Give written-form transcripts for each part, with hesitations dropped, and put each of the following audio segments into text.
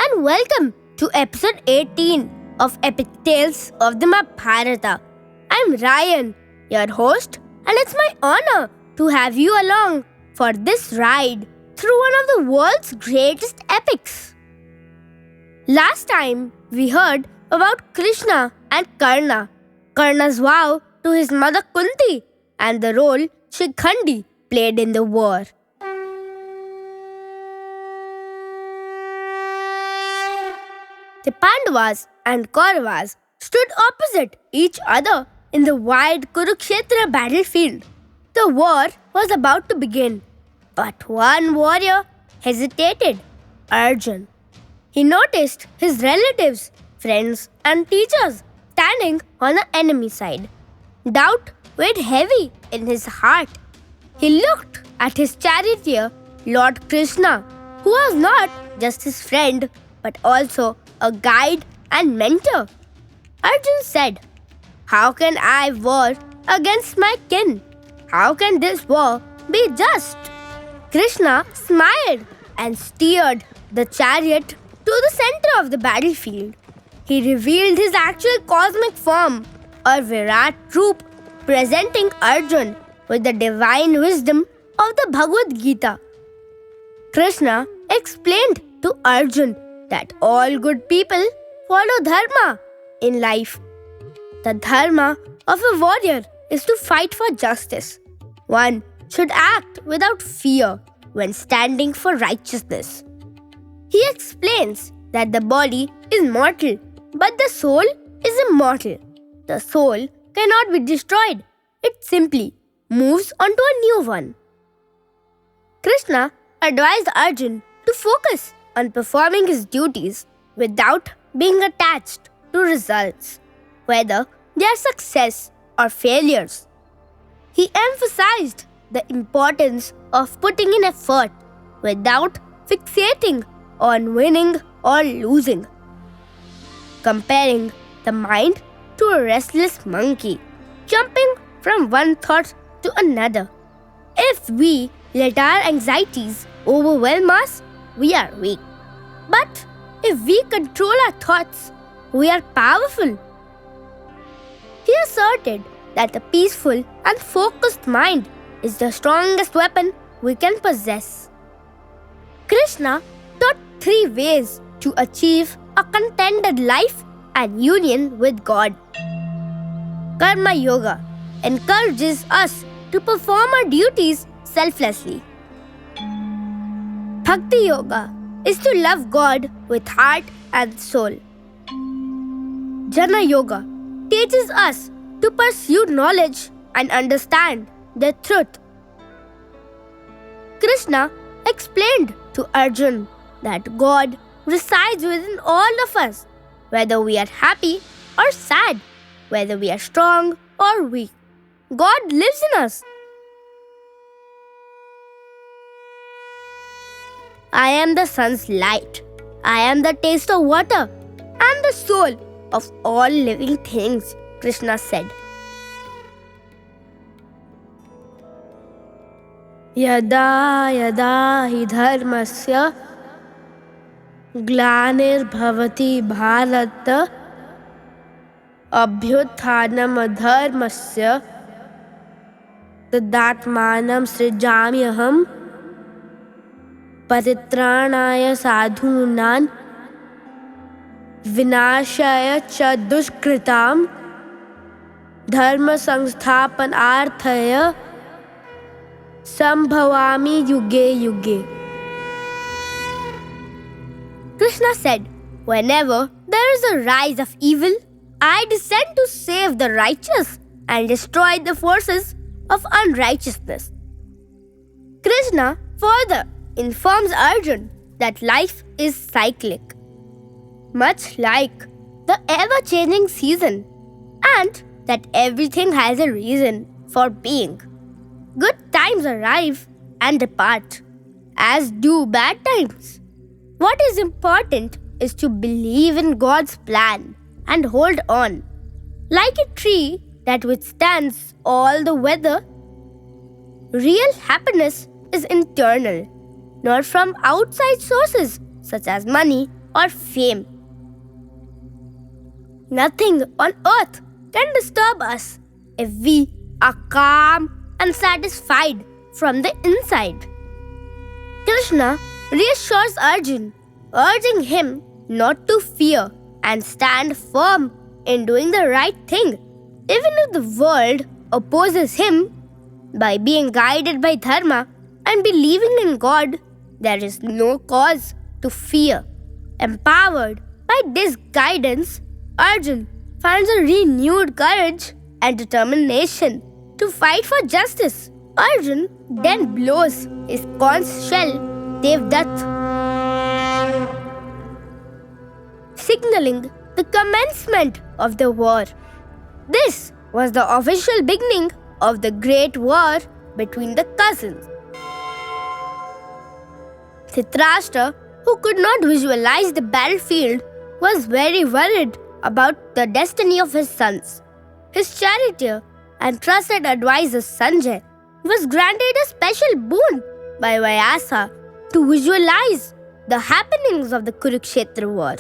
and welcome to episode 18 of Epic Tales of the Mahabharata. I'm Ryan, your host, and it's my honor to have you along for this ride through one of the world's greatest epics. Last time, we heard about Krishna and Karna, Karna's vow to his mother Kunti, and the role Shikhandi played in the war. The Pandavas and Kauravas stood opposite each other in the wide Kurukshetra battlefield. The war was about to begin, but one warrior hesitated, Arjun. He noticed his relatives, friends, and teachers standing on the enemy side. Doubt weighed heavy in his heart. He looked at his charioteer, Lord Krishna, who was not just his friend but also a guide and mentor. Arjun said, "How can I war against my kin? How can this war be just?" Krishna smiled and steered the chariot to the center of the battlefield. He revealed his actual cosmic form, a Virat Roop, presenting Arjun with the divine wisdom of the Bhagavad Gita. Krishna explained to Arjun that all good people follow dharma in life. The dharma of a warrior is to fight for justice. One should act without fear when standing for righteousness. He explains that the body is mortal, but the soul is immortal. The soul cannot be destroyed. It simply moves onto a new one. Krishna advised Arjun to focus on performing his duties without being attached to results, whether they are success or failures. He emphasized the importance of putting in effort without fixating on winning or losing, comparing the mind to a restless monkey, jumping from one thought to another. If we let our anxieties overwhelm us, we are weak. But if we control our thoughts, we are powerful. He asserted that a peaceful and focused mind is the strongest weapon we can possess. Krishna taught 3 ways to achieve a contented life and union with God. Karma Yoga encourages us to perform our duties selflessly. Bhakti Yoga is to love God with heart and soul. Jnana Yoga teaches us to pursue knowledge and understand the truth. Krishna explained to Arjun that God resides within all of us, whether we are happy or sad, whether we are strong or weak. God lives in us. I am the sun's light. I am the taste of water and the soul of all living things, Krishna said. Yada yada hi dharmasya glanirбhavati bharata abhyuthanam adharmasya tadatmanam srijamyaham परित्राणाय साधूनां विनाशाय च दुष्कृतां धर्म संस्थापनार्थाय संभवामि युगे युगे. Krishna said, "Whenever there is a rise of evil, I descend to save the righteous and destroy the forces of unrighteousness." Krishna further informs Arjun that life is cyclic, much like the ever-changing season, and that everything has a reason for being. Good times arrive and depart, as do bad times. What is important is to believe in God's plan and hold on. Like a tree that withstands all the weather, real happiness is internal, not from outside sources such as money or fame. Nothing on earth can disturb us if we are calm and satisfied from the inside. Krishna reassures Arjun, urging him not to fear and stand firm in doing the right thing, even if the world opposes him. By being guided by Dharma and believing in God, there is no cause to fear. Empowered by this guidance, Arjun finds a renewed courage and determination to fight for justice. Arjun then blows his conch shell Devdutt, signaling the commencement of the war. This was the official beginning of the Great War between the cousins. Dhritarashtra, who could not visualize the battlefield, was very worried about the destiny of his sons. His charioteer and trusted advisor Sanjay was granted a special boon by Vyasa to visualize the happenings of the Kurukshetra war.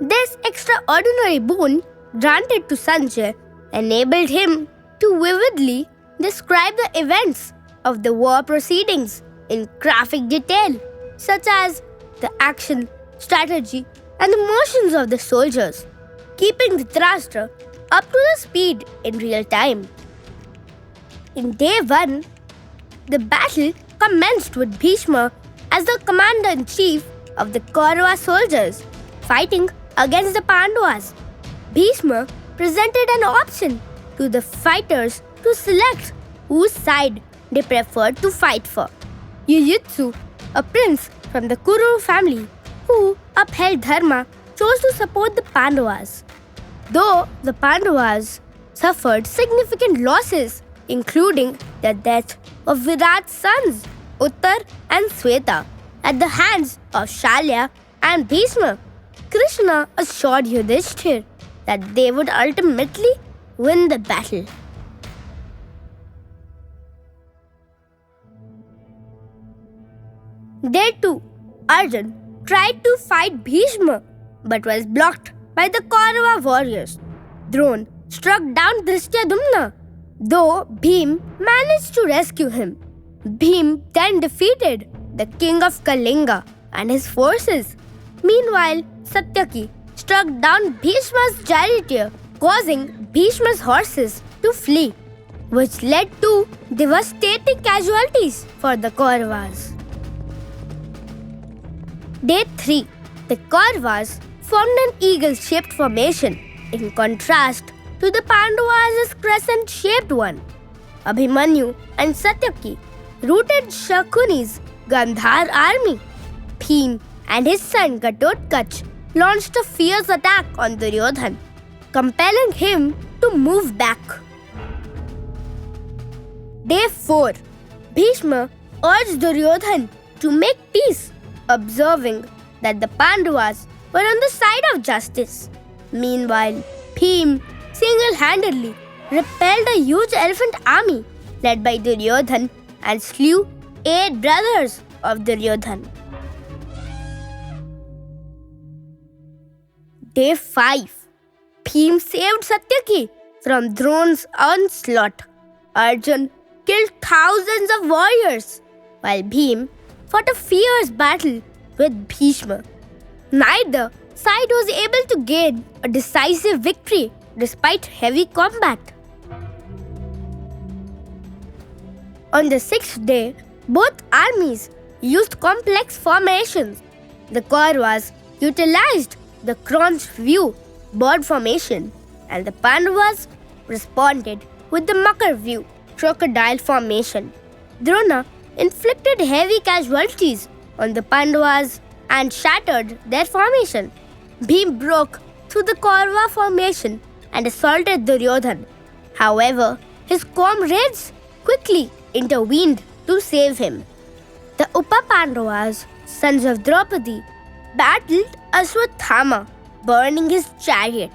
This extraordinary boon granted to Sanjay enabled him to vividly describe the events of the war proceedings in graphic detail, such as the action, strategy, and the motions of the soldiers, keeping Dhritarashtra up to the speed in real time. In day 1, the battle commenced with Bhishma as the commander-in-chief of the Kaurava soldiers fighting against the Pandavas. Bhishma presented an option to the fighters to select whose side they preferred to fight for. Yuyutsu, a prince from the Kuru family who upheld Dharma, chose to support the Pandavas. Though the Pandavas suffered significant losses, including the death of Virat's sons, Uttar and Sweta, at the hands of Shalya and Bhishma, Krishna assured Yudhishthir that they would ultimately win the battle. Day 2, Arjun tried to fight Bhishma but was blocked by the Kaurava warriors. Drona struck down Dhrishtadumna, though Bhim managed to rescue him. Bhim then defeated the king of Kalinga and his forces. Meanwhile, Satyaki struck down Bhishma's charioteer, causing Bhishma's horses to flee, which led to devastating casualties for the Kauravas. Day 3, the Kauravas formed an eagle-shaped formation in contrast to the Pandavas' crescent-shaped one. Abhimanyu and Satyaki routed Shakuni's Gandhar army. Bhim and his son Ghatotkacha launched a fierce attack on Duryodhan, compelling him to move back. Day 4, Bhishma urged Duryodhan to make peace, observing that the Pandavas were on the side of justice. Meanwhile, Bhim single-handedly repelled a huge elephant army led by Duryodhan and slew 8 brothers of Duryodhan. Day 5, Bhim saved Satyaki from Drona's onslaught. Arjun killed thousands of warriors, while Bhim fought a fierce battle with Bhishma. Neither side was able to gain a decisive victory despite heavy combat. On the 6th day, both armies used complex formations. The Kauravas utilized the Cronch view bird formation, and the Pandavas responded with the Makar view crocodile formation. Drona inflicted heavy casualties on the Pandavas and shattered their formation. Bhim broke through the Kaurava formation and assaulted Duryodhan. However, his comrades quickly intervened to save him. The Upa-Pandavas, sons of Draupadi, battled Ashwathama, burning his chariot.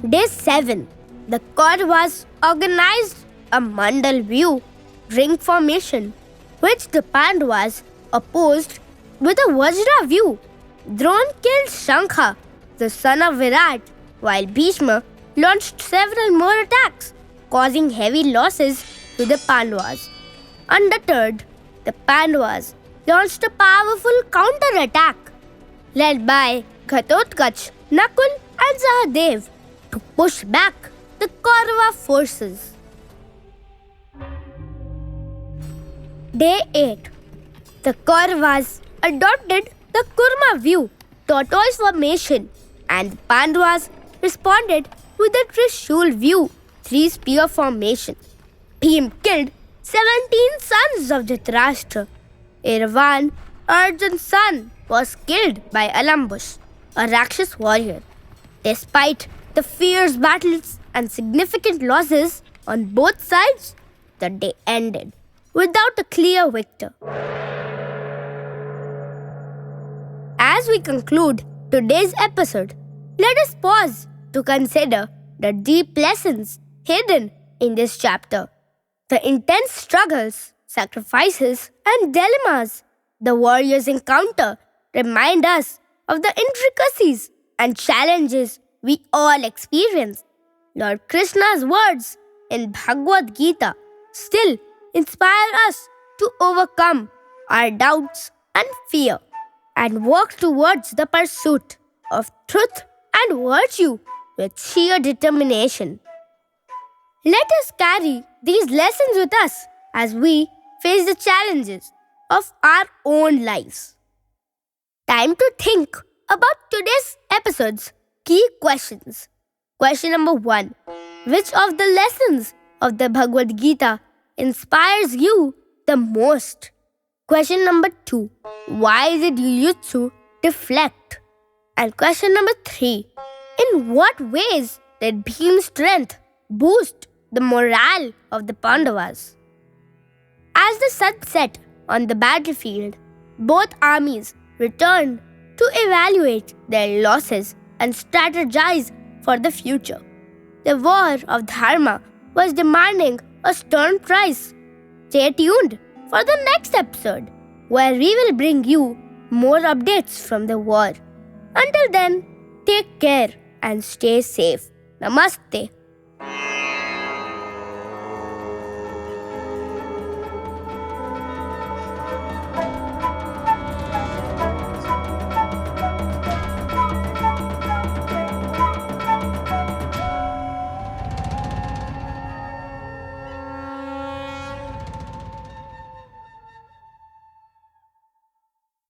Day 7, the Kauravas organized a Mandal view ring formation, which the Pandavas opposed with a Vajra view Drona killed Shankha, the son of Virat, while Bhishma launched several more attacks, causing heavy losses to the Pandavas. Undeterred, the Pandavas launched a powerful counter-attack led by Ghatotkacha, Nakul and Sahadev to push back the Kaurava forces. Day 8. The Kauravas adopted the Kurma view, tortoise formation, and the Pandavas responded with the Trishul view, three-spear formation. Bhim killed 17 sons of Dhritarashtra. Eravan, Arjun's son, was killed by Alambush, a Rakshas warrior. Despite the fierce battles and significant losses on both sides, the day ended without a clear victor. As we conclude today's episode, let us pause to consider the deep lessons hidden in this chapter. The intense struggles, sacrifices, and dilemmas the warriors encounter remind us of the intricacies and challenges we all experience. Lord Krishna's words in Bhagavad Gita still inspire us to overcome our doubts and fear and work towards the pursuit of truth and virtue with sheer determination. Let us carry these lessons with us as we face the challenges of our own lives. Time to think about today's episode's key questions. Question number 1. Which of the lessons of the Bhagavad Gita inspires you the most? Question number 2. Why did Yuyutsu deflect? And question number 3. In what ways did Bhim's strength boost the morale of the Pandavas? As the sun set on the battlefield, both armies returned to evaluate their losses and strategize for the future. The war of Dharma was demanding a stern price. Stay tuned for the next episode, where we will bring you more updates from the war. Until then, take care and stay safe. Namaste.